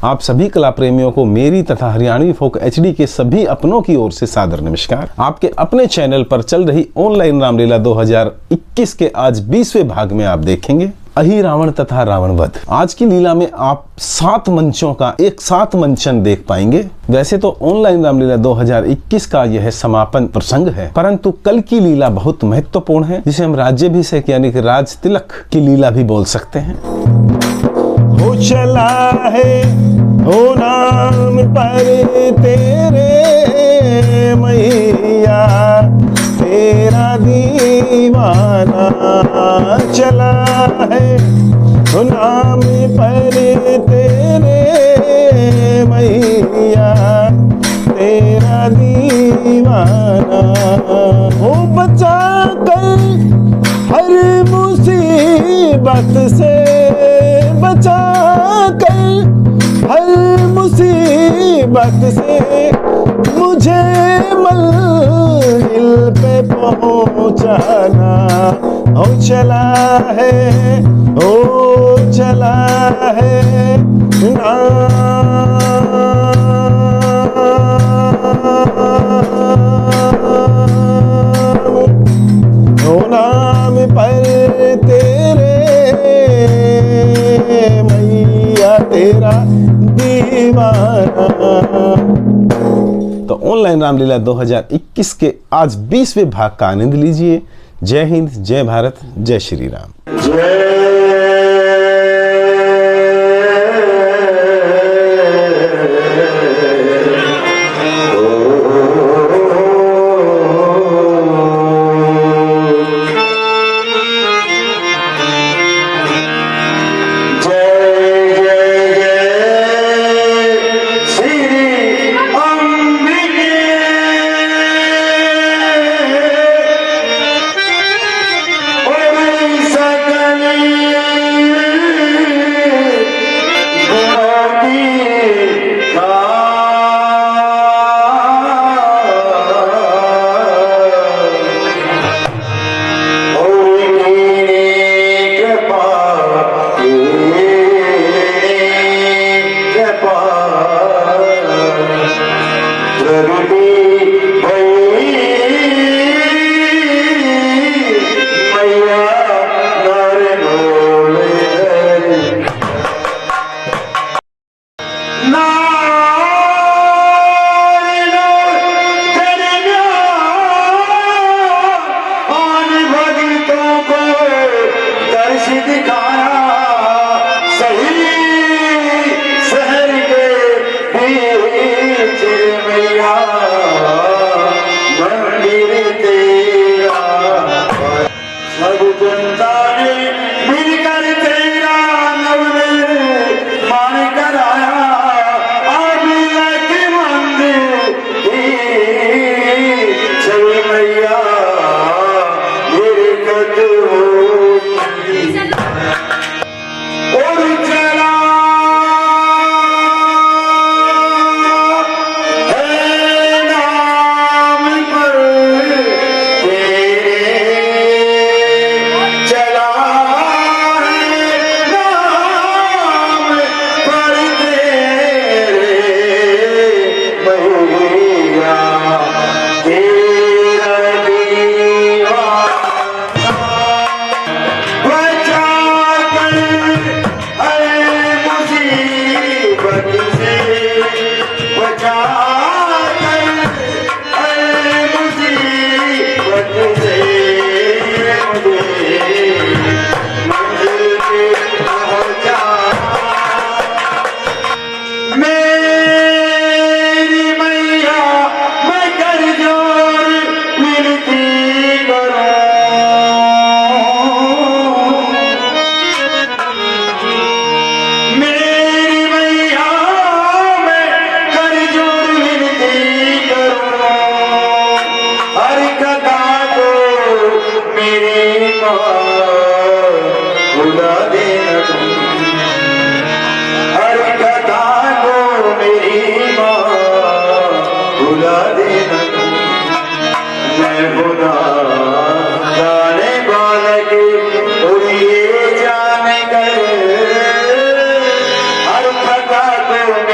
आप सभी कला प्रेमियों को मेरी तथा हरियाणवी फोक एचडी के सभी अपनों की ओर से सादर नमस्कार। आपके अपने चैनल पर चल रही ऑनलाइन रामलीला 2021 के आज 20वें भाग में आप देखेंगे अहि रावण तथा रावण वध। आज की लीला में आप 7 मंचों का एक साथ मंचन देख पाएंगे। वैसे तो ऑनलाइन रामलीला 2021 का यह समापन प्रसंग है, परंतु कल की लीला बहुत महत्वपूर्ण है, जिसे हम राज्याभिषेक यानी कि राज तिलक की लीला भी बोल सकते हैं। हो चला है हो नाम पर तेरे मैया, तेरा दीवाना चला है हो नाम पर तेरे मैया, तेरा दीवाना। हो बचा कर हर मुसीबत से, बचा कर हर मुसीबत से, मुझे मंजिल पे पहुंचाना। ओ चला है ओ चला है नाम पर तेरे मैया, तेरा दीवाना। तो ऑनलाइन रामलीला 2021 के आज 20वें भाग का आनंद लीजिए। जय हिंद, जय भारत, जय श्री राम। मैया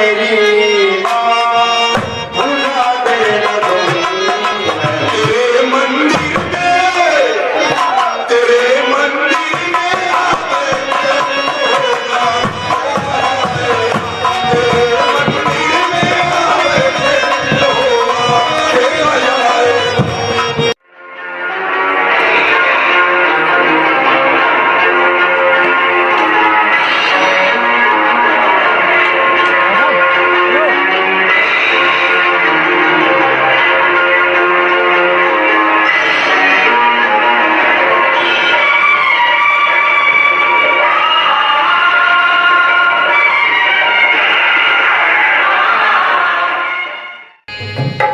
मेरी माँ भुला देना तुम। तेरे मंदिर में, तेरे मंदिर में आवे तेरा, तेरे मंदिर में आवे तेरा जाए।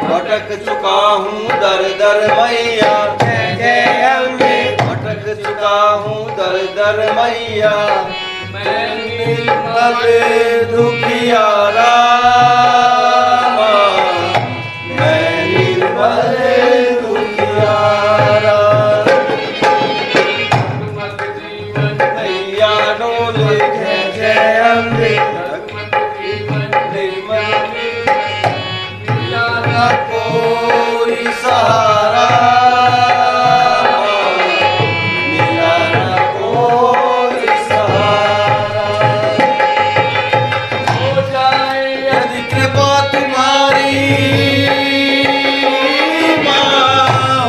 भटक चुका हूँ दर दर मैया, जय जय अम्बे। भटक चुका हूँ दर दर मैया, मैं निर्मल दुखियारा, मैं निर्मल दुखियारा। नैया डोले जय जय अम्बे, निर्मल ना कोई सहारा, मेरा ना कोई सहारा। हो जाए यदि कृपा तुम्हारी माँ,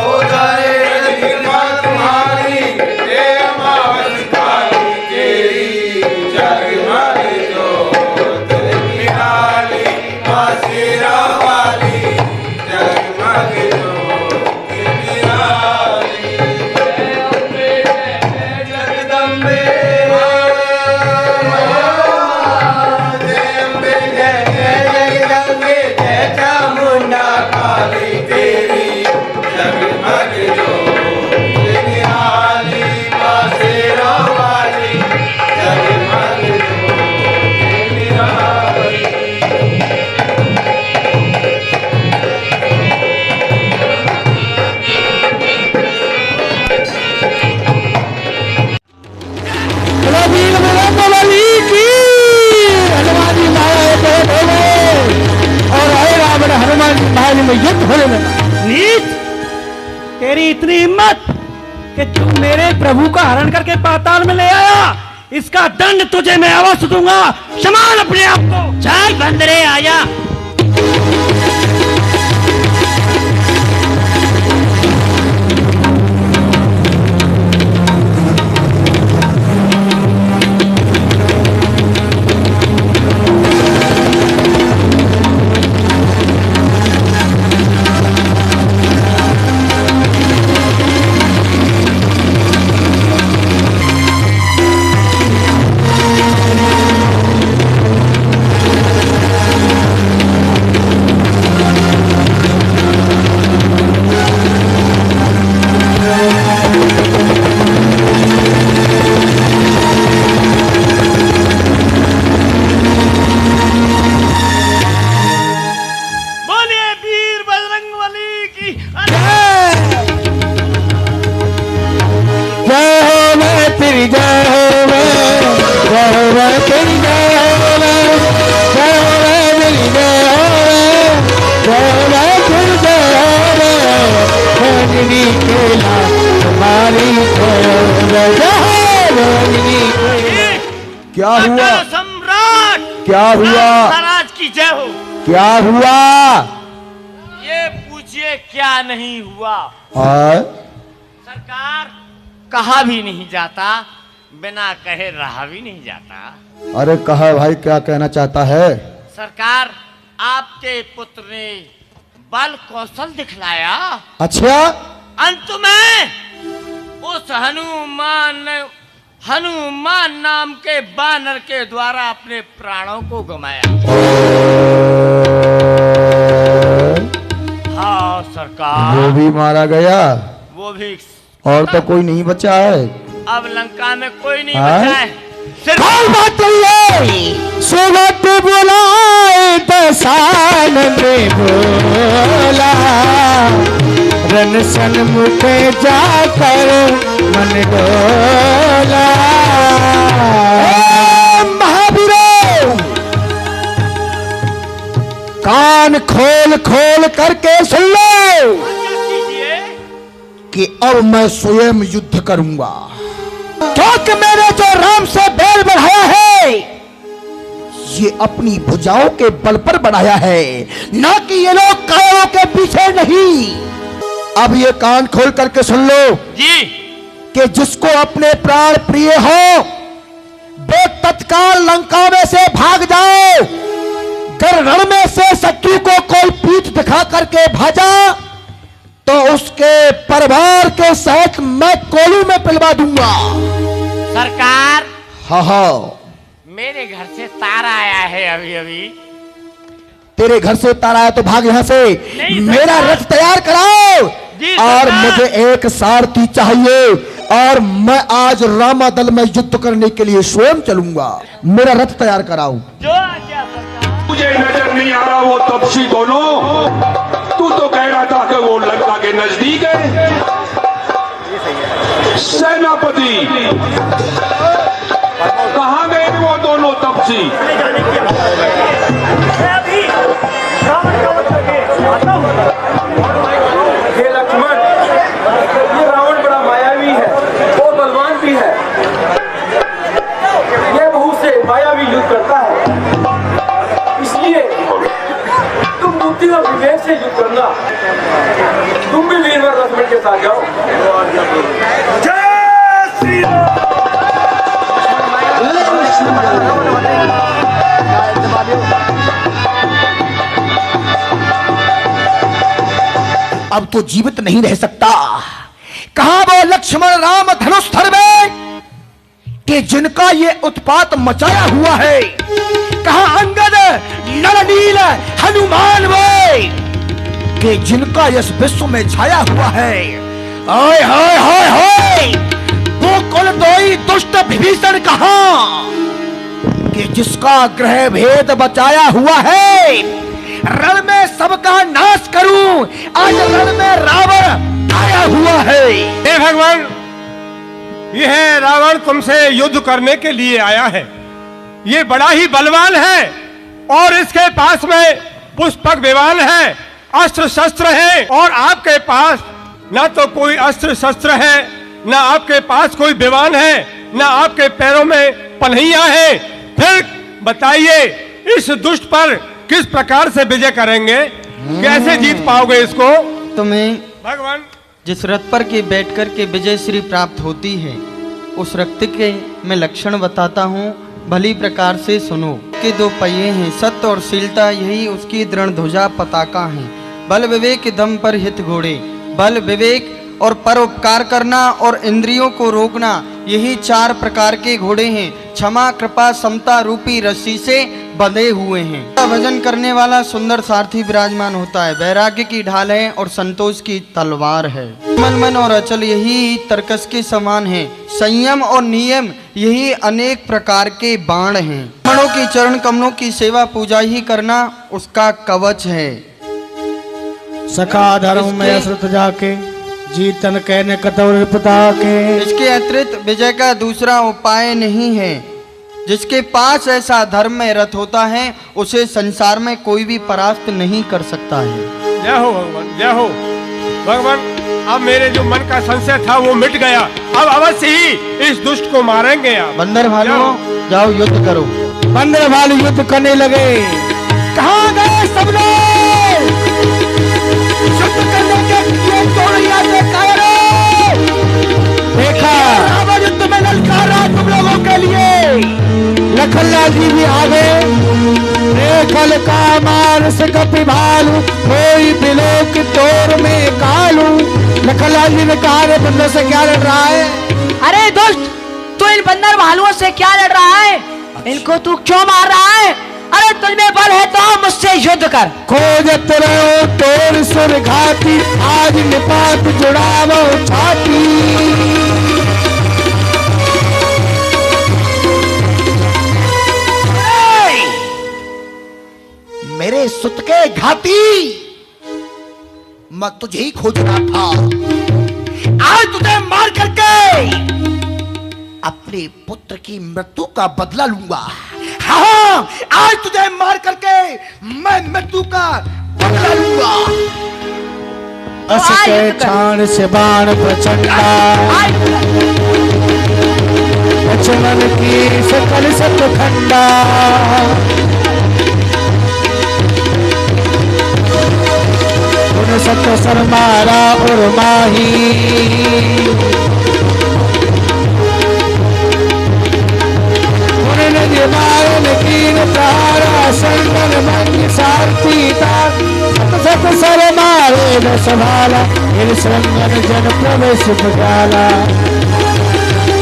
हो जाए यदि कृपा तुम्हारी, हे अमावस काली तेरी जगमग ज्योत निराली, माँ शेरा वाली जगमग ज्योत निराली। जय अम्बे जय जगदम्बे, जय अम्बे जय जगदम्बे, जय चामुंडा काली तेरी जगमग ज्योत निराली, माँ शेरा वाली जगमग ज्योत निराली। और आए रावण हनुमान जी महाराज में युद्ध होने लगा। नीच, तेरी इतनी हिम्मत कि तू मेरे प्रभु का हरण करके पाताल में ले आया, इसका दंड तुझे मैं अवश्य दूंगा। संभाल अपने आप को। चल बंदरे आया। क्या हुआ? सम्राट क्या हुआ? महाराज की जय हो। क्या हुआ? ये पूछिए क्या नहीं हुआ। सरकार, कहा भी नहीं जाता, बिना कहे रहा भी नहीं जाता। अरे कहा भाई, क्या कहना चाहता है? सरकार, आपके पुत्र ने बल कौशल दिखलाया। अच्छा, अंत में उस हनुमान नाम के बानर के द्वारा अपने प्राणों को गंवाया। हाँ सरकार, वो भी मारा गया, वो भी। और तो कोई नहीं बचा है। अब लंका में कोई नहीं बचा है। सिर्फ बात सुबह बुलाए दसान में बोला, रन सन्मुख जाकर मन डोला। महावीरों, कान खोल खोल करके सुन लो कि अब मैं स्वयं युद्ध करूंगा, क्योंकि मैंने जो राम से बैल बढ़ाया है ये अपनी भुजाओं के बल पर बढ़ाया है, ना कि ये लोग कायों के पीछे नहीं। अब ये कान खोल करके सुन लो जी कि जिसको अपने प्राण प्रिय हो वे तत्काल लंका में से भाग जाओ। अगर रण में से शत्रु को कोई पीठ दिखा करके भाजा तो उसके परिवार के सहित मैं कोलू में पिलवा दूंगा। सरकार, हाँ, मेरे घर से तारा आया है अभी अभी। तेरे घर से तारा आया तो भाग यहां से। नहीं, मेरा रथ तैयार कराओ जी, और सरकार। मुझे एक सारथी चाहिए और मैं आज रामादल में युद्ध करने के लिए स्वयं चलूंगा। मेरा रथ तैयार कराओ। जो आज्ञा सरकार। मुझे नजर नहीं आ रहा वो तपसी दोनों। तू तो कह रहा था कि वो लंका के नजदीक है। सेनापति, कहां गए वो दोनों तपसी? हे लक्ष्मण, ये रावण बड़ा मायावी है और बलवान भी है। ये बहुत से मायावी युद्ध करता है, इसलिए तुम बुद्धि और विवेक से युद्ध करना। तुम भी वीरवर लक्ष्मण के साथ जाओ। जय श्री राम। अब तो जीवित नहीं रह सकता। कहां वो लक्ष्मण राम धनुष धर में कि जिनका ये उत्पात मचाया हुआ है? कहां अंगद नलनील हनुमान वे कि जिनका यश विश्व में छाया हुआ है? हाय हाय हाय हाय, वो कुलद्रोही दुष्ट विभीषण कहां कि जिसका ग्रह भेद बचाया हुआ है? रण में सबका नाश करूं, आज रण में रावण आया हुआ है। हे भगवान, यह रावण तुमसे युद्ध करने के लिए आया है। ये बड़ा ही बलवान है और इसके पास में पुष्पक विमान है, अस्त्र शस्त्र है, और आपके पास ना तो कोई अस्त्र शस्त्र है, ना आपके पास कोई विमान है, ना आपके पैरों में पनहियां हैं। फिर बताइए इस दुष्ट पर किस प्रकार से विजय करेंगे? कैसे जीत पाओगे इसको? तुम्हें भगवान, जिस रथ पर के बैठकर के विजय श्री प्राप्त होती है उस रथ के मैं लक्षण बताता हूँ, भली प्रकार से सुनो। के दो पहिए हैं, सत्य और शीलता, यही उसकी दृढ़ ध्वजा पताका है। बल विवेक दम पर हित घोड़े, बल विवेक और परोपकार करना और इंद्रियों को रोकना, यही चार प्रकार के घोड़े हैं। क्षमा कृपा समता रूपी रस्सी से बंधे हुए हैं। भजन करने वाला सुंदर सारथी विराजमान होता है। वैराग्य की ढाल है और संतोष की तलवार है। मन और अचल यही तर्कस के समान है। संयम और नियम यही अनेक प्रकार के बाण हैं। मणों की चरण कमलों की सेवा पूजा ही करना उसका कवच है। सखा धर्म में असरत जाके जीतन कहने कतौर पिता के। इसके अतिरिक्त विजय का दूसरा उपाय नहीं है। जिसके पास ऐसा धर्म में रथ होता है उसे संसार में कोई भी परास्त नहीं कर सकता है। जय हो भगवान, जय हो भगवान। अब मेरे जो मन का संशय था वो मिट गया। अब अवश्य ही इस दुष्ट को मारेंगे आप। बंदर भालुओं, जाओ युद्ध करो। बंदर भालू युद्ध करने लगे। कहां गए सब लोग? युद्ध करने के लिए तोड़िया से कायरे। देखा रावण युद्ध में ललकारा तुम लोगों के लिए। लखनलाल जी भी आ गए। देखल का मानस कपि भालू, कोई बिलो की तोर में कालू। लखनलाल जी ने कहा, रे बंदर से क्या लड़ रहा है? अरे दुष्ट, तू इन बंदर भालुओं से क्या लड़ रहा है? इनको तू क्यों मार रहा है? अरे तुझमें बल है तो मुझसे युद्ध कर। खोजत रहो तोर सुर घाती, आज निपात जुड़ावो छाती। मेरे सुत के घाती, मैं तुझे ही खोज रहा था। आज तुझे मार करके अपने पुत्र की मृत्यु का बदला लूंगा। हाँ, आज तुझे मार करके मैं मृत्यु का लूंगा, बदला लूंगा। अस के छाण से बाण प्रचंडा, लक्ष्मण की सकल सतखंडा। उन सत सर मारा और माही, मायन कीन प्रारा संगन मंग सारथी तार। सत सर मारे न संभाला, इन संगन जन प्रवेश भगाला।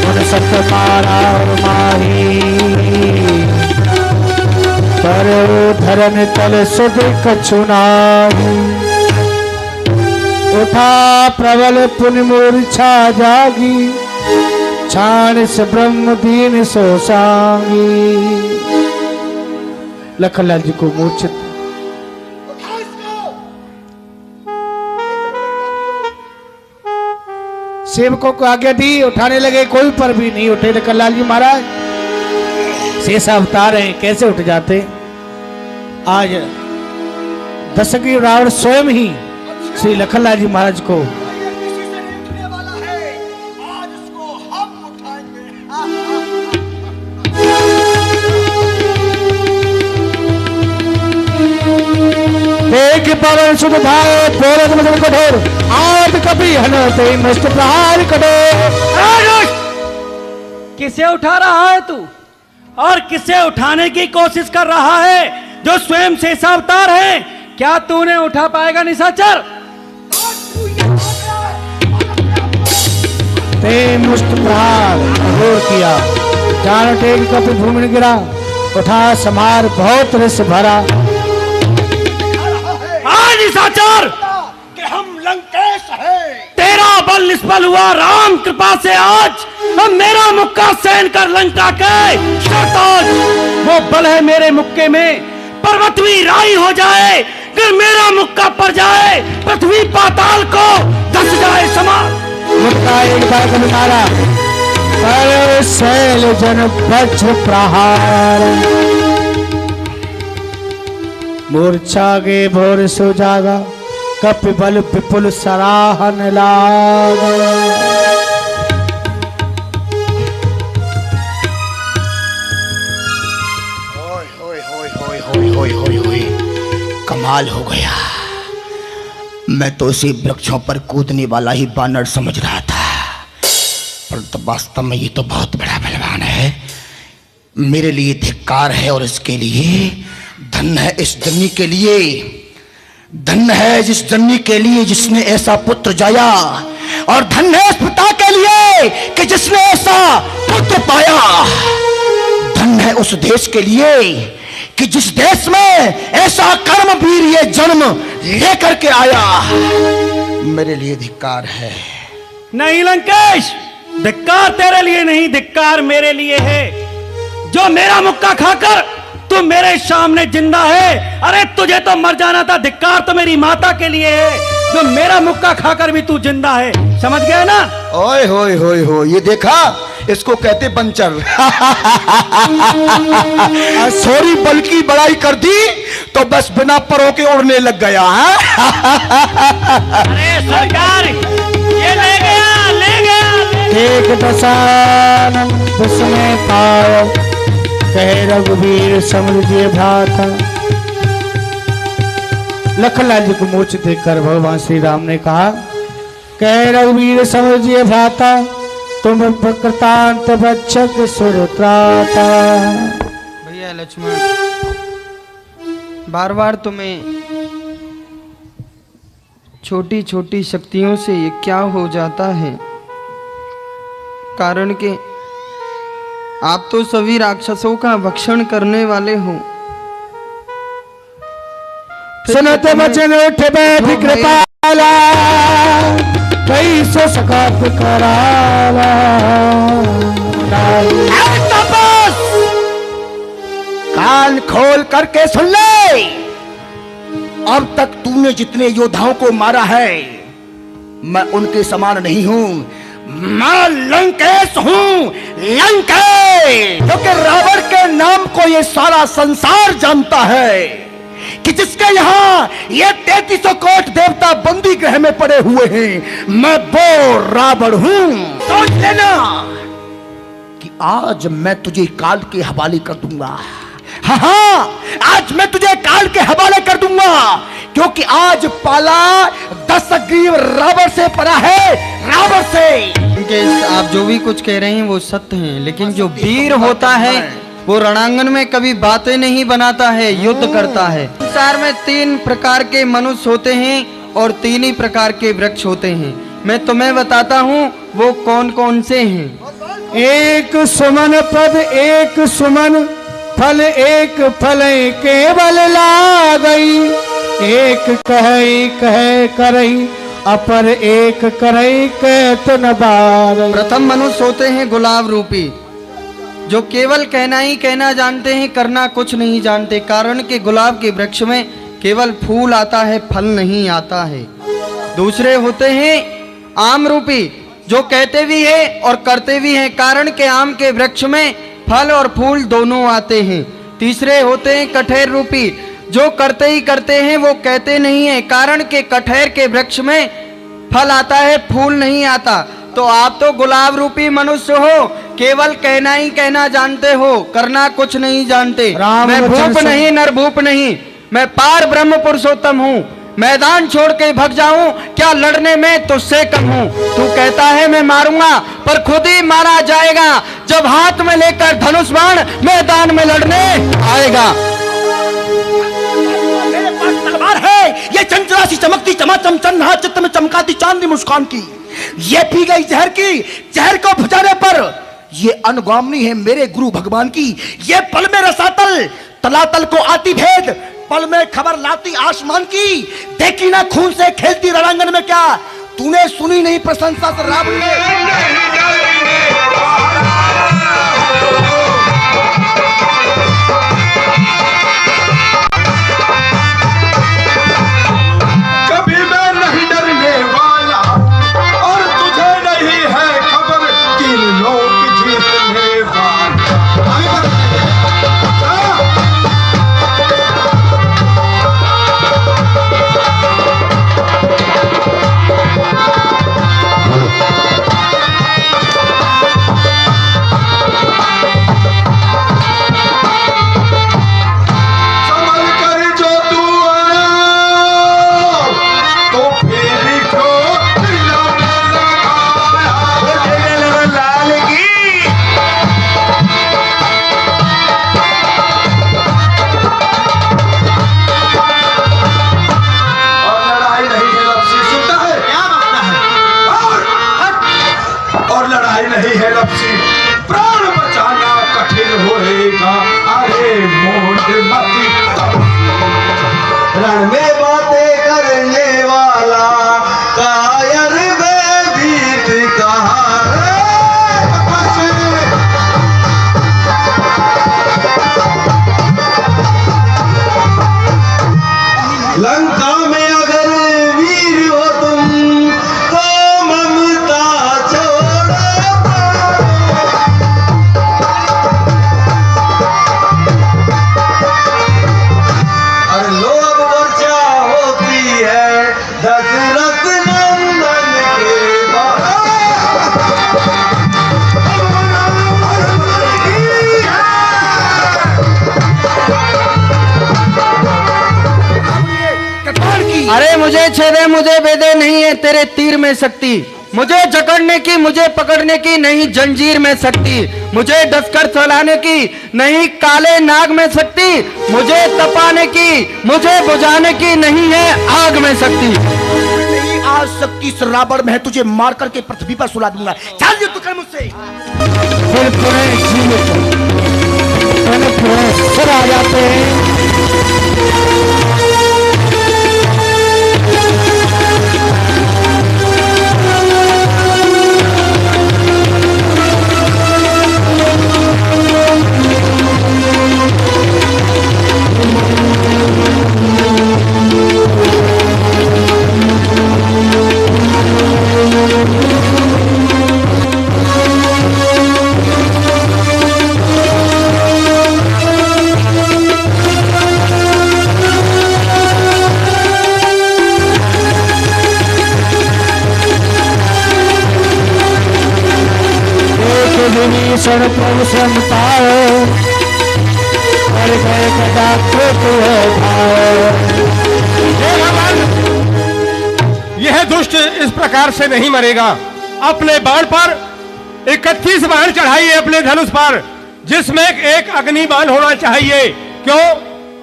उन सत मारा और माही, पर धरन तल सुध कछु नाही। उठा प्रबल पुन मूर्छा जागी, छाण से ब्रह्म दीन सो सांगी। लखनलाल जी को मूर्छित सेवकों को आज्ञा दी, उठाने लगे, कोई पर भी नहीं उठे। लखनलाल जी महाराज शेष अवतार हैं, कैसे उठ जाते। आज दशग्रीव रावण स्वयं ही श्री लखनलाल जी महाराज को एक पवन सुध भाए बोलत मदन कठोर, आज कभी हनते मुष्ट प्रहार कठोर। किसे उठा रहा है तू, और किसे उठाने की कोशिश कर रहा है जो स्वयं शेषावतार है? क्या तूने उठा पाएगा निशाचर? ते मुष्ट प्रहार कठोर किया, जान टेक कपि भूमि में गिरा। उठा समार बहुत रस भरा, निशाचर कि हम लंकेश हैं। तेरा बल निष्फल हुआ, राम कृपा से आज हम मेरा मुक्का सहन कर लंका के शताज। वो बल है मेरे मुक्के में, पर्वतवी राई हो जाए। अगर मेरा मुक्का पड़ जाए, पृथ्वी पाताल को धस जाए समान। मुक्का एक बार को मारा, पर शैल जन वज्र प्रहार। मूर्छा गे भोर सो जागा, कपि बल विपुल सराहन लागा। कमाल हो गया। मैं तो इसी वृक्षों पर कूदने वाला ही बानर समझ रहा था, पर वास्तव में ये तो बहुत बड़ा बलवान है। मेरे लिए धिक्कार है, और इसके लिए धन्य है इस जन्नी के लिए, धन्य है जिस जन्नी के लिए जिसने ऐसा पुत्र जाया, और धन्य है इस पिता के लिए कि जिसने ऐसा पुत्र पाया। धन्य है उस देश के लिए कि जिस देश में ऐसा कर्मवीर ये जन्म लेकर के आया। मेरे लिए धिक्कार है। नहीं लंकेश, धिक्कार तेरे लिए नहीं, धिक्कार मेरे लिए है। जो मेरा मुक्का खाकर तू मेरे सामने जिंदा है, अरे तुझे तो मर जाना था। धिक्कार तो मेरी माता के लिए है, जो मेरा मुक्का खाकर भी तू जिंदा है। समझ गया ना? ओए होए होए हो, ये देखा, इसको कहते पंचर। सॉरी, बल की बड़ाई कर दी तो बस बिना परों के उड़ने लग गया है। अरे सरकार, ये ले गया, ले गया। एक दशानन दुश्मन पायो, कहे रघुवीर समझिए भ्राता। लखनलाल जी को मूर्छित देखकर भगवान श्री राम ने कहा, कहे रघुवीर समझिए भ्राता, तुम प्रकृतांत भक्षक सुरत्राता। भैया लक्ष्मण, बार बार तुम्हें छोटी छोटी शक्तियों से ये क्या हो जाता है? कारण कि आप तो सभी राक्षसों का भक्षण करने वाले हो। सुनते वचन उठ बैठ कृपाला, कैसे सकात कराला। कान खोल करके सुन ले। अब तक तूने जितने योद्धाओं को मारा है, मैं उनके समान नहीं हूं। मैं लंकेश हूं, लंकेश। क्योंकि रावण के नाम को ये सारा संसार जानता है कि जिसके यहाँ ये 3300 कोट देवता बंदी गृह में पड़े हुए हैं, मैं वो रावण हूं। सोच लेना कि आज मैं तुझे काल के हवाले कर दूंगा। हाँ, आज मैं तुझे काल के हवाले कर दूंगा, क्योंकि आज पाला 10 ग्रीव रावण से पड़ा है, रावण से। क्योंकि आप जो भी कुछ कह रहे हैं वो सत्य हैं, लेकिन जो वीर होता है वो रणांगन में कभी बातें नहीं बनाता है, युद्ध करता है। संसार में 3 प्रकार के मनुष्य होते हैं और 3 ही प्रकार के वृक्ष होते हैं। मैं तुम्हें बताता हूँ वो कौन कौन से हैं। एक सुमन पद एक सुमन फल, एक फल केवल लागई, एक कहई कह करई अपर एक करई कहत न बारई। प्रथम मनुष्य होते हैं गुलाब रूपी, जो केवल कहना ही कहना जानते हैं, करना कुछ नहीं जानते। कारण कि गुलाब के वृक्ष में केवल फूल आता है, फल नहीं आता है। दूसरे होते हैं आम रूपी, जो कहते भी हैं और करते भी हैं, कारण के आम के वृक्ष में फल और फूल दोनों आते हैं। तीसरे होते हैं कठेर रूपी, जो करते ही करते हैं, वो कहते नहीं है, कारण के कठेर के वृक्ष में फल आता है, फूल नहीं आता। तो आप तो गुलाब रूपी मनुष्य हो, केवल कहना ही कहना जानते हो, करना कुछ नहीं जानते। मैं भूप नहीं, नरभूप नहीं, मैं पार ब्रह्म पुरुषोत्तम हूँ। मैदान छोड़ के भग जाऊं, क्या लड़ने में तुझसे कम हूं। तू कहता है मैं मारूंगा, पर खुद ही मारा जाएगा जब हाथ में लेकर धनुष बाण मैदान में लड़ने आएगा। मेरे पास तलवार है, ये चंचला सी चमकती चमाचम चन्हा चित्त में चमकाती चांदनी मुस्कान की। ये पी गई जहर की, जहर को बुझाने पर ये अनुगामी है मेरे गुरु भगवान की। ये पल में रसातल, तलातल को आती भेद, पल में खबर लाती आसमान की। देखी ना खून से खेलती रणांगन में क्या, तूने सुनी नहीं प्रशंसा से रावण ने। कभी मैं नहीं डरने वाला, और तुझे नहीं है खबर किन लोग जीतने वाला। प्राण बचाना कठिन होएगा, अरे मोट मती रण में बातें करने वाला कायर में बीत कहा। लंका में अगर वीर हो तुम तो ममता छोड़ो। और लोभ वर्षा होती है दशरथ नंदन के अरे मुझे छेदे मुझे बेदे नहीं है तेरे तीर में शक्ति, मुझे जकड़ने की मुझे पकड़ने की नहीं जंजीर में शक्ति, मुझे डसकर चलाने की नहीं काले नाग में शक्ति, मुझे तपाने की मुझे बुझाने की नहीं है आग में शक्ति। नहीं आज शक्ति से रावण में है, तुझे मार करके पृथ्वी पर सुला दूंगा। चल युद्ध कर मुझसे। फिर पूरे जीवित पूरे सिर आ जाते हैं। इस प्रकार से नहीं मरेगा। अपने बाण पर 31 बाण चढ़ाइए अपने धनुष पर, जिसमें एक अग्नि बाण होना चाहिए। क्यों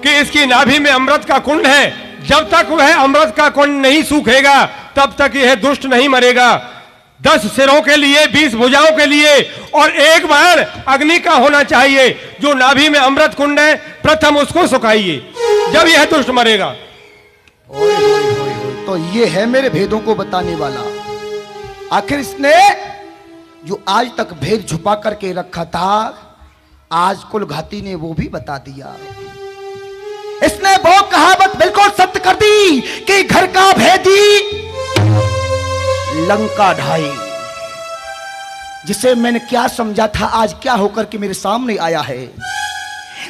कि इसकी नाभि में अमृत का कुंड है। जब तक वह अमृत का कुंड नहीं सूखेगा तब तक यह दुष्ट नहीं मरेगा। 10 सिरों के लिए, 20 भुजाओं के लिए और एक बाण अग्नि का होना चाहिए। जो नाभि में अमृत कुंड है प्रथम उसको सुखाइए, जब यह दुष्ट मरेगा। ओए होए होए होए, तो ये है मेरे भेदों को बताने वाला। आखिर इसने जो आज तक भेद छुपा करके रखा था, आज कुलघाती ने वो भी बता दिया। इसने वो कहावत बिल्कुल सत्य कर दी कि घर का भेदी लंका ढाई। जिसे मैंने क्या समझा था, आज क्या होकर के मेरे सामने आया है।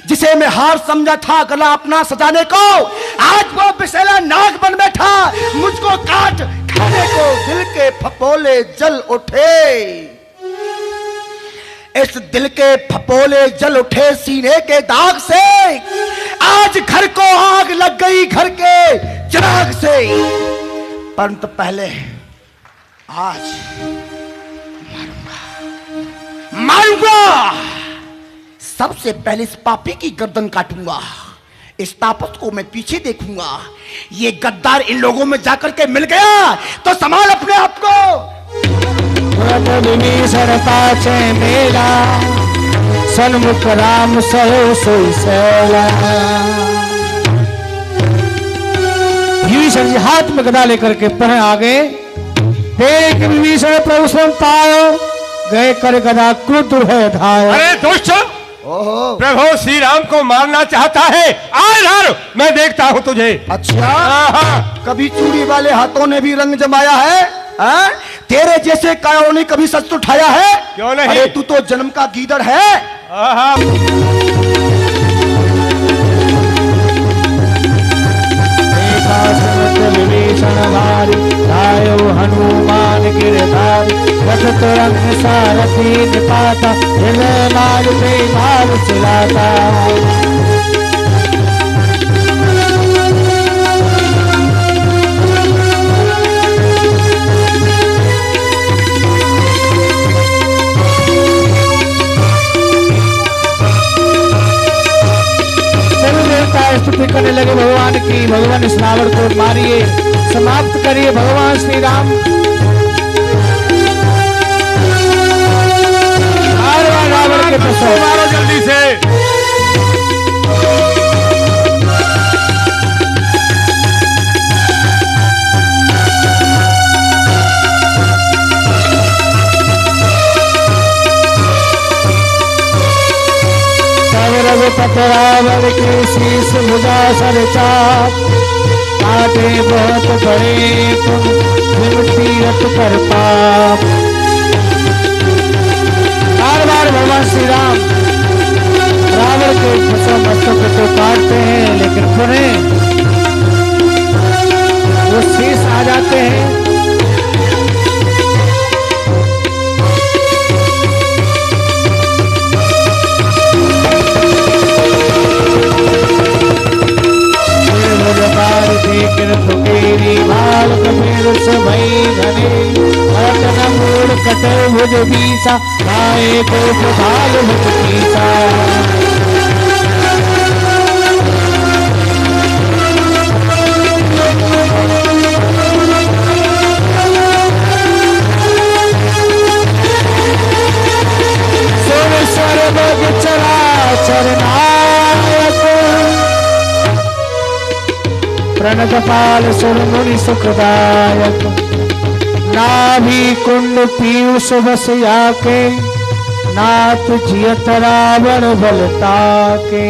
जिसे मैं हार समझा था गला अपना सजाने को, आज वो बिसेला नाग बन बैठा मुझको काट खाने को। दिल के फपोले जल उठे, इस दिल के फपोले जल उठे सीने के दाग से। आज घर को आग लग गई घर के चिराग से। परंतु पहले आज मारूंगा। सबसे पहले इस पापी की गर्दन काटूंगा। इस तापस को मैं पीछे देखूंगा। ये गद्दार इन लोगों में जाकर के मिल गया तो संभाल अपने आप को। मेला सन्मुख राम सहो सोई सैला। विभीषण जी हाथ में गदा लेकर के पढ़े आगे। देख विभीषण प्रभु स्वयं पायो, गए कर गदा क्रुद्ध है धायो। अरे दुष्ट, प्रभु श्री राम को मारना चाहता है। आए मैं देखता हूं तुझे। अच्छा, कभी चूड़ी वाले हाथों ने भी रंग जमाया है? तेरे जैसे कायों ने कभी सच उठाया है? क्यों नहीं? अरे तू तो जन्म का गीदड़ है। विभीषण भारी लायो हनुमान गिरधारी। रखत रंग सारथी निपाता, हृदय माल पे माल चिलाता। स्तुति करने लगे भगवान की। भगवान इस रावण को मारिए, समाप्त करिए भगवान श्री राम। रावण के प्रसव मारो जल्दी से। रघुपत रावण के शीश भुजा सर चाप। काटे बहुत बड़े तुम तीरथ कर पाप। बार बार भगवान श्री राम रावण के मस्तक को काटते हैं, लेकिन पुनः वो शीश आ जाते हैं। कटे भुज बीसा, आए को भाल भुज कीसा। प्रणतपाल सुरमुनि सुखदायक। नाभि कुंड पीयूष बस आके, नाथ जियत रावण बलता के।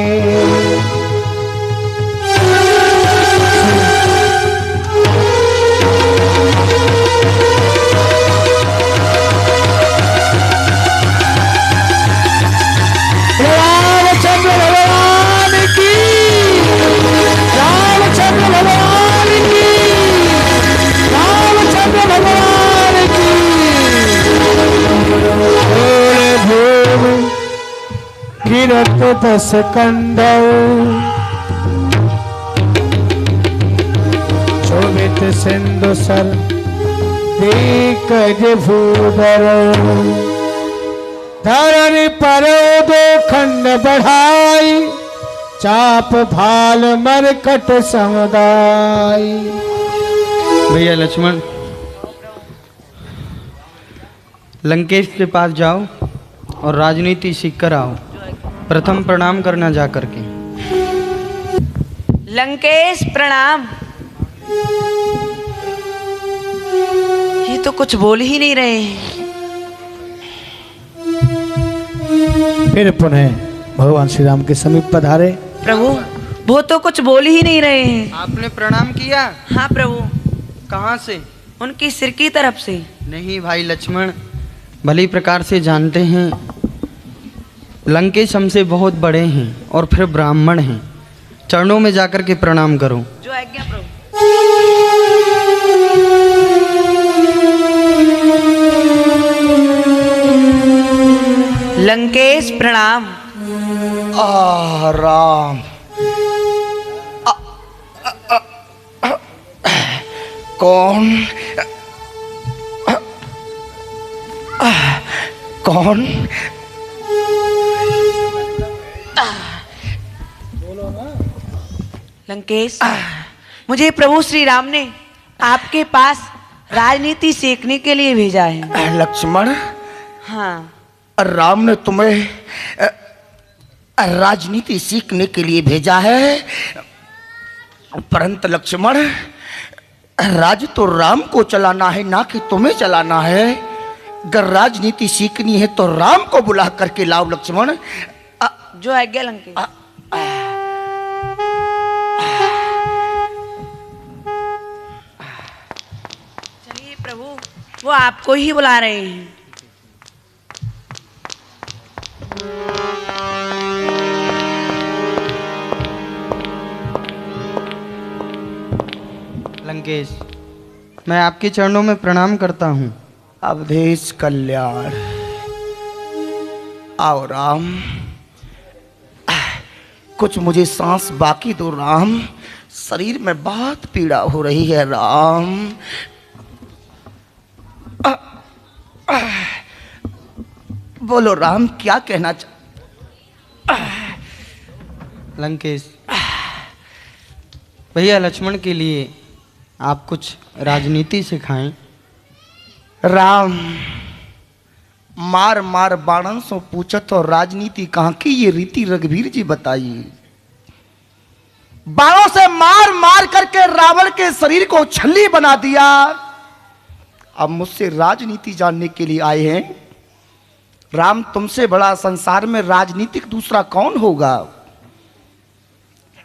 रामचंद्र भगवान की, रामचंद्र भगवान की, रामचंद्र भगवान की। गिरत दस कंडव, शोभित सिंधु सर दिग्गज भूधर धरन पर दो खंड बढ़ाई चाप भाल मरकट समुदाय। भैया लक्ष्मण लंकेश के पास जाओ और राजनीति सीख कर आओ। प्रथम प्रणाम करना जा करके। लंकेश प्रणाम। ये तो कुछ बोल ही नहीं रहे हैं। फिर पुनः भगवान श्री राम के समीप पधारे। प्रभु वो तो कुछ बोल ही नहीं रहे हैं। आपने प्रणाम किया? हाँ प्रभु। कहाँ से? उनकी सिर की तरफ से। नहीं भाई लक्ष्मण, भली प्रकार से जानते हैं लंकेश हमसे बहुत बड़े हैं और फिर ब्राह्मण हैं। चरणों में जाकर के प्रणाम करो। जो आज्ञा प्रभु। लंकेश प्रणाम। राम कौन कौन लंकेश, मुझे प्रभु श्री राम ने आपके पास राजनीति सीखने के लिए भेजा है। लक्ष्मण, हाँ राम ने तुम्हें राजनीति सीखने के लिए भेजा है, परंतु लक्ष्मण राज तो राम को चलाना है, ना कि तुम्हें चलाना है। अगर राजनीति सीखनी है तो राम को बुला करके लाओ लक्ष्मण। जो आज्ञा लंकेश। चलिए प्रभु, वो आपको ही बुला रहे हैं। लंकेश, मैं आपके चरणों में प्रणाम करता हूँ। अवधेश कल्याण। आओ राम, कुछ मुझे सांस बाकी दो राम, शरीर में बहुत पीड़ा हो रही है राम। बोलो राम, क्या कहना लंकेश, भैया लक्ष्मण के लिए आप कुछ राजनीति सिखाएं। राम, मार मार बाणन सो पूछत और राजनीति कहाँ की ये रीति रघुवीर जी बताइए। बाणों से मार मार करके रावण के शरीर को छल्ली बना दिया। अब मुझसे राजनीति जानने के लिए आए हैं। राम, तुमसे बड़ा संसार में राजनीतिक दूसरा कौन होगा।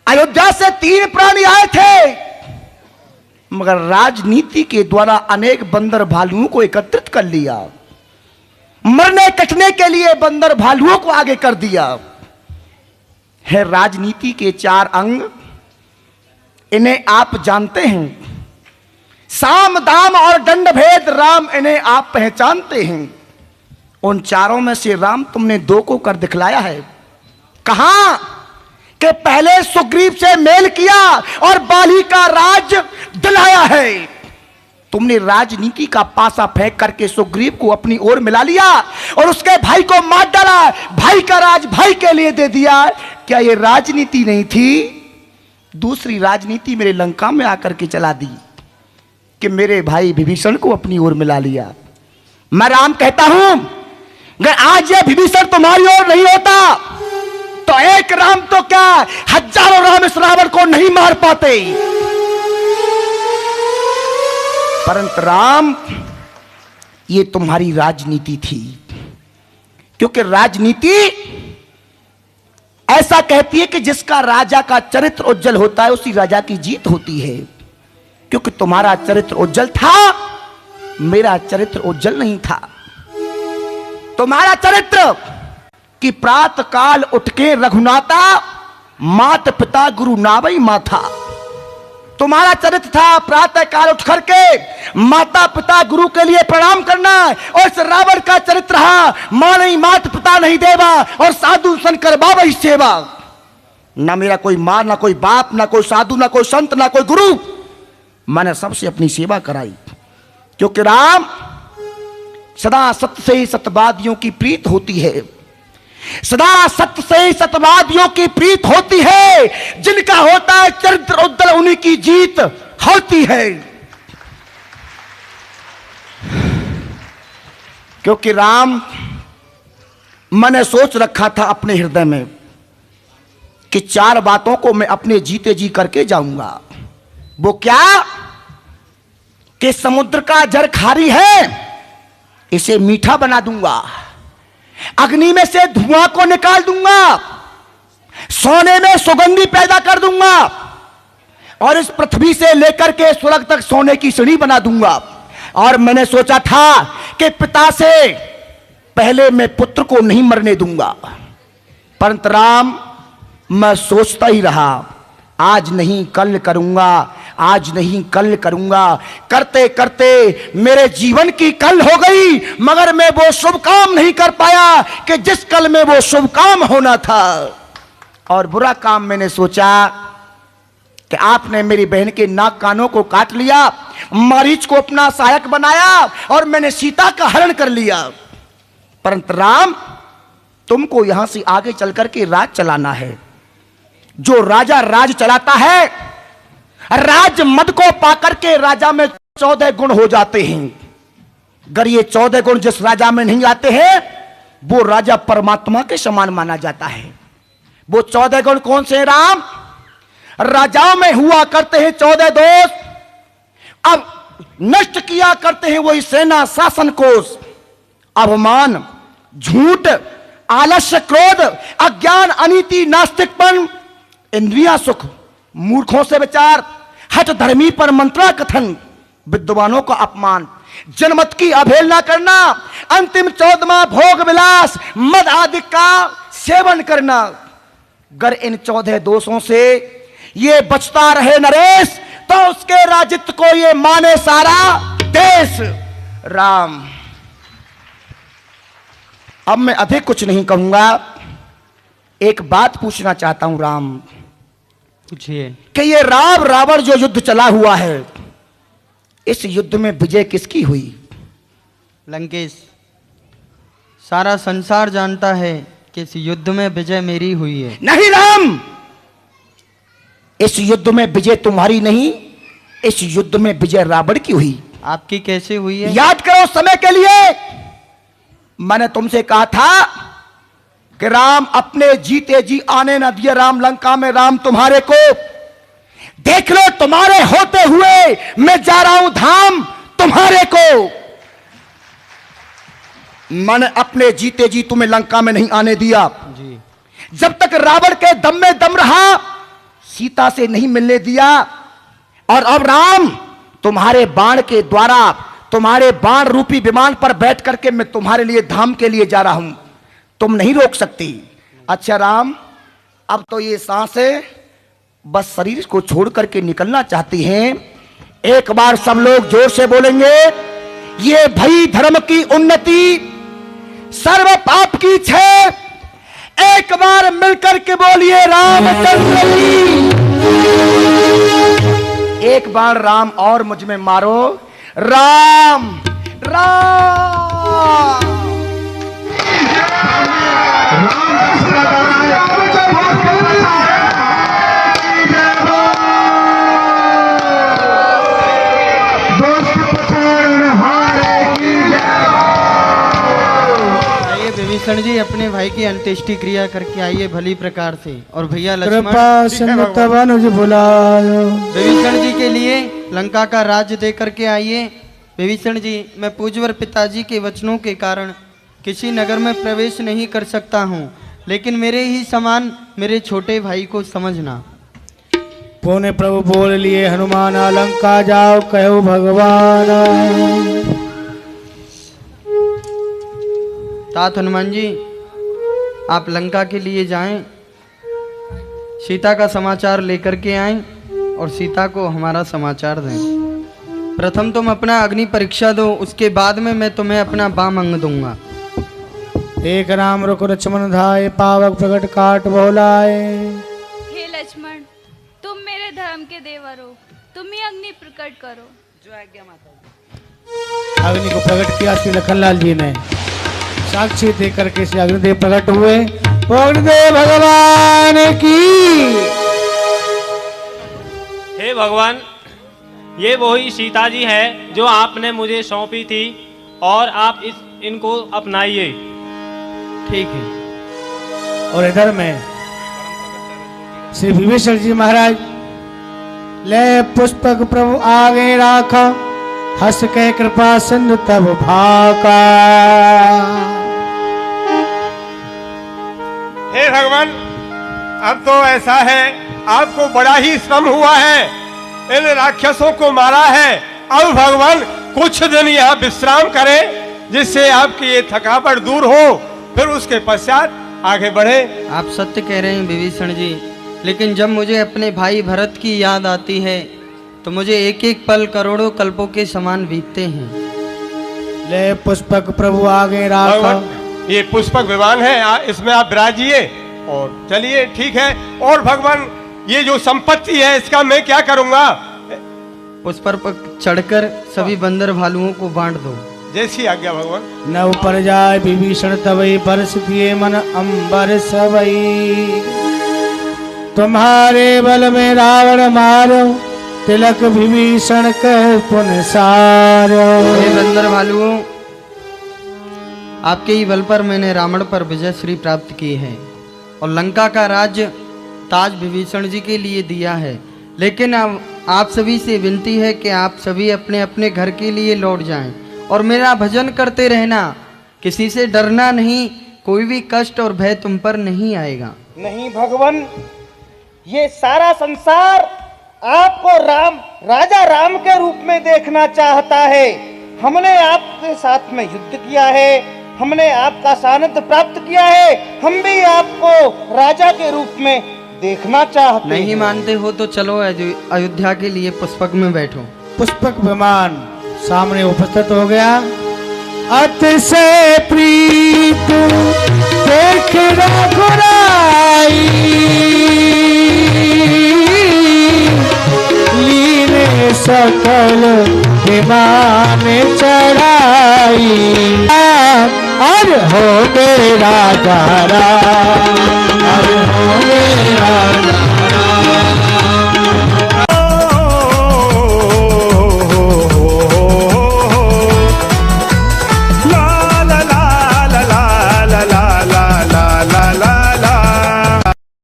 अयोध्या से 3 प्राणी आए थे, मगर राजनीति के द्वारा अनेक बंदर भालुओं को एकत्रित कर लिया। मरने कटने के लिए बंदर भालुओं को आगे कर दिया है। राजनीति के 4 अंग, इन्हें आप जानते हैं। साम दाम और दंड भेद राम, इन्हें आप पहचानते हैं। उन 4 में से राम तुमने 2 को कर दिखलाया है। कहां कि पहले सुग्रीव से मेल किया और बाली का राज दिलाया है। तुमने राजनीति का पासा फेंक करके सुग्रीव को अपनी ओर मिला लिया और उसके भाई को मार डाला। भाई का राज भाई के लिए दे दिया। क्या यह राजनीति नहीं थी? दूसरी राजनीति मेरे लंका में आकर के चला दी कि मेरे भाई विभीषण को अपनी ओर मिला लिया। मैं राम कहता हूं, अगर आज यह विभीषण तुम्हारी ओर नहीं होता तो एक राम तो क्या, हजारों राम इस रावण को नहीं मार पाते। परंतु राम, ये तुम्हारी राजनीति थी, क्योंकि राजनीति ऐसा कहती है कि जिसका राजा का चरित्र उज्जवल होता है उसी राजा की जीत होती है। क्योंकि तुम्हारा चरित्र उज्जवल था, मेरा चरित्र उज्जवल नहीं था। तुम्हारा चरित्र कि प्रातः काल उठ के रघुनाथा, मात पिता गुरु नावई माथा। तुम्हारा चरित्र था प्रातः काल उठ करके माता पिता गुरु के लिए प्रणाम करना। और इस रावण का चरित्र रहा, मां नहीं मात पिता नहीं देवा और साधु संत कर बाबा ही सेवा। ना मेरा कोई मां, ना कोई बाप, ना कोई साधु, ना कोई संत, ना कोई गुरु। मैंने सबसे अपनी सेवा कराई। क्योंकि राम सदा सत्य से ही सत्यवादियों की प्रीत होती है, सदा सत्य से ही सत्यवादियों की प्रीत होती है। जिनका होता है चरित्र उज्जवल उन्हीं की जीत होती है। क्योंकि राम, मैंने सोच रखा था अपने हृदय में कि 4 बातों को मैं अपने जीते जी करके जाऊंगा। वो क्या? कि समुद्र का जल खारी है, इसे मीठा बना दूंगा, अग्नि में से धुआं को निकाल दूंगा, सोने में सुगंधी पैदा कर दूंगा, और इस पृथ्वी से लेकर के स्वर्ग तक सोने की सीढ़ी बना दूंगा। और मैंने सोचा था कि पिता से पहले मैं पुत्र को नहीं मरने दूंगा, परंतु राम, मैं सोचता ही रहा, आज नहीं कल करूंगा, आज नहीं कल करूंगा। करते करते मेरे जीवन की कल हो गई, मगर मैं वो शुभ काम नहीं कर पाया कि जिस कल में वो शुभ काम होना था। और बुरा काम मैंने सोचा कि आपने मेरी बहन के नाक कानों को काट लिया, मारीच को अपना सहायक बनाया, और मैंने सीता का हरण कर लिया। परंतु राम, तुमको यहां से आगे चल करके राज चलाना है। जो राजा राज चलाता है, राज मद को पाकर के राजा में 14 गुण हो जाते हैं। अगर ये 14 गुण जिस राजा में नहीं आते हैं, वो राजा परमात्मा के समान माना जाता है। वो 14 गुण कौन से हैं राम? राजाओं में हुआ करते हैं 14 दोष, अब नष्ट किया करते हैं वही सेना शासन कोष। अवमान, झूठ, आलस्य, क्रोध, अज्ञान, अनीति, नास्तिकपन, इंद्रिया सुख, मूर्खों से विचार, हठ धर्मी पर मंत्रा कथन, विद्वानों का अपमान, जनमत की अवहेलना करना, अंतिम 14वां भोग विलास, मद आदि का सेवन करना। अगर इन 14 दोषों से ये बचता रहे नरेश, तो उसके राजित्व को ये माने सारा देश। राम, अब मैं अधिक कुछ नहीं कहूंगा, एक बात पूछना चाहता हूं राम। पूछिए। कि ये राम रावण जो युद्ध चला हुआ है, इस युद्ध में विजय किसकी हुई? लंकेश, सारा संसार जानता है कि इस युद्ध में विजय मेरी हुई है। नहीं राम, इस युद्ध में विजय तुम्हारी नहीं, इस युद्ध में विजय रावण की हुई। आपकी कैसे हुई है? याद करो समय के लिए मैंने तुमसे कहा था कि राम अपने जीते जी आने न दिए राम लंका में। राम तुम्हारे को देख लो, तुम्हारे होते हुए मैं जा रहा हूं धाम तुम्हारे को। मैंने अपने जीते जी तुम्हें लंका में नहीं आने दिया जी। जब तक रावण के दम में दम रहा, सीता से नहीं मिलने दिया। और अब राम, तुम्हारे बाण के द्वारा, तुम्हारे बाण रूपी विमान पर बैठ करके मैं तुम्हारे लिए धाम के लिए जा रहा हूं, तुम नहीं रोक सकती। अच्छा राम, अब तो ये सांसें बस शरीर को छोड़ करके निकलना चाहती हैं। एक बार सब लोग जोर से बोलेंगे, ये भई धर्म की उन्नति, सर्व पाप की छे। एक बार मिलकर के बोलिए रामचंद्र की। एक बार राम और मुझ में मारो, राम राम। विभीषण जी, अपने भाई की अंत्येष्टि क्रिया करके आइए भली प्रकार से। और भैया कृपा बुलायो। विभीषण जी के लिए लंका का राज्य दे करके आइए। विभीषण जी, मैं पूज्यवर पिताजी के वचनों के कारण किसी नगर में प्रवेश नहीं कर सकता हूँ, लेकिन मेरे ही समान मेरे छोटे भाई को समझना। पुण्य प्रभु बोल लिए, हनुमान लंका जाओ कहो भगवान। तात हनुमान जी, आप लंका के लिए जाएं, सीता का समाचार लेकर के आएं और सीता को हमारा समाचार दें। प्रथम तुम अपना अग्नि परीक्षा दो, उसके बाद में मैं तुम्हें अपना बाम अंग दूंगा। एक राम रुक लक्ष्मण धाये, पावक प्रकट काट बोलाए। हे लक्ष्मण, तुम मेरे धर्म के देवर हो, तुम ही अग्नि प्रकट करो। जो आज्ञा माता। अग्नि को प्रकट किया श्री लखनलाल जी ने, साक्षी दे करके श्री अग्निदेव प्रकट हुए। अग्निदेव भगवान की। हे भगवान, ये वही सीता जी है जो आपने मुझे सौंपी थी और आप इनको अपनाइए। ठीक है। और इधर में श्री विभीषण जी महाराज ले पुष्पक प्रभु आगे राखा, हंस के कृपा सिंधु तब भाका। हे भगवान, अब तो ऐसा है, आपको बड़ा ही श्रम हुआ है, इन राक्षसों को मारा है। अब भगवान कुछ दिन यहाँ विश्राम करें, जिससे आपकी ये थकावट दूर हो, फिर उसके पश्चात आगे बढ़े। आप सत्य कह रहे हैं विभीषण जी, लेकिन जब मुझे अपने भाई भरत की याद आती है तो मुझे एक एक पल करोड़ों कल्पों के समान बीतते हैं। ले पुष्पक प्रभु आगे राखा। ये पुष्पक विमान है, इसमें आप विराजिए और चलिए। ठीक है। और भगवान, ये जो संपत्ति है इसका मैं क्या करूंगा? उस पर चढ़कर सभी बंदर भालुओं को बांट दो। जैसी आज्ञा भगवान। नव पर जाय विभीषण तवई, बरस दिए मन अंबर सबई। तुम्हारे बल में रावण मारो, तिलक विभीषण कह पुन सारो। हे बंदर भालुओं, आपके ही बल पर मैंने रावण पर विजय श्री प्राप्त की है और लंका का राज्य ताज विभीषण जी के लिए दिया है। लेकिन अब आप सभी से विनती है कि आप सभी अपने अपने घर के लिए लौट जाएं और मेरा भजन करते रहना। किसी से डरना नहीं, कोई भी कष्ट और भय तुम पर नहीं आएगा। नहीं भगवान, ये सारा संसार आपको राजा राम के रूप में देखना चाहता है। हमने आपके साथ में युद्ध किया है, हमने आपका सानिध्य प्राप्त किया है, हम भी आपको राजा के रूप में देखना चाहते नहीं मानते हो तो चलो अयोध्या के लिए पुष्पक में बैठो। पुष्पक विमान सामने उपस्थित हो गया। अतिशय प्रीत देख रघुराई, लीने सकल विमान चढ़ाई। अर हो मेरा राजा, अर हो मेरा राजा।